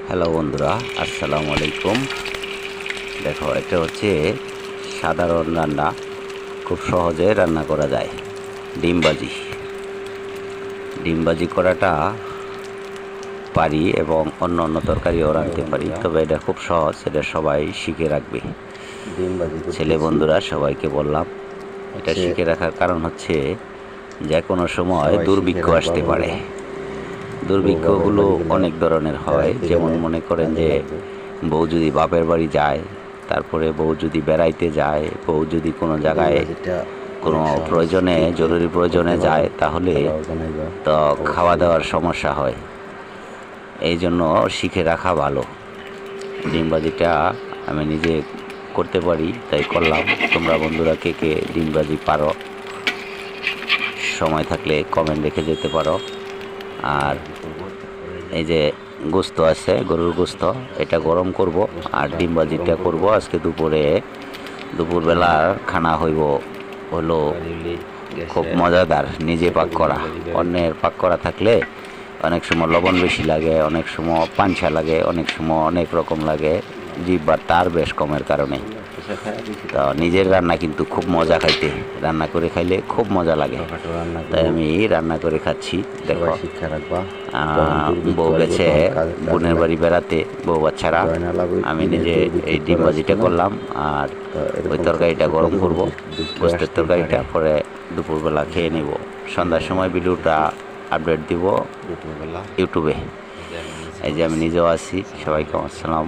Hello বন্ধুরা, আসসালামু আলাইকুম। দেখো, এটা হচ্ছে সাধারণ রান্না, খুব সহজে রান্না করা যায়। ডিমবাজি ডিমবাজি করাটা পারি এবং অন্য অন্য তরকারিও রাঁধতে পারি, তবে এটা খুব সহজ, এটা সবাই শিখে রাখবে। ছেলে বন্ধুরা সবাইকে বললাম, এটা শিখে রাখার কারণ হচ্ছে যে কোনো সময় দুর্ভিক্ষ আসতে পারে। দুর্ভিক্ষগুলো অনেক ধরনের হয়, যেমন মনে করেন যে বউ যদি বাপের বাড়ি যায়, তারপরে বউ যদি বেড়াইতে যায়, বউ যদি কোনো জায়গায় কোনো প্রয়োজনে, জরুরি প্রয়োজনে যায়, তাহলে তো খাওয়া দাওয়ার সমস্যা হয়। এই জন্য শিখে রাখা ভালো। ডিমবাজিটা আমি নিজে করতে পারি, তাই করলাম। তোমরা বন্ধুরা কে কে ডিমবাজি পারো, সময় থাকলে কমেন্ট রেখে যেতে পারো। আর এই যে গোস্ত আছে, গরুর গোস্ত, এটা গরম করব আর ডিমবাজিটা করব আজকে দুপুরবেলার খানা হলো খুব মজাদার। নিজে পাক করা, অন্যের পাক করা থাকলে অনেক সময় লবণ বেশি লাগে, অনেক সময় পাঞ্ছা লাগে, অনেক সময় অনেক রকম লাগে, জিহ্বার তার বেশ কমের কারণে। তো নিজের রান্না কিন্তু খুব মজা, খাইতে রান্না করে খাইলে খুব মজা লাগে, তাই আমি রান্না করে খাচ্ছি। দেখো, বউ গেছে বোনের বাড়ি বেড়াতে, বউ বাচ্চারা, আমি নিজে এই ডিমবাজিটা করলাম আর ওই তরকারিটা গরম করব, গোস্তের তরকারিটা, পরে দুপুরবেলা খেয়ে নেব। সন্ধ্যার সময় ভিডিওটা আপডেট দিব ইউটিউবে। এই যে আমি নিজেও আছি। সবাইকে আসসালাম।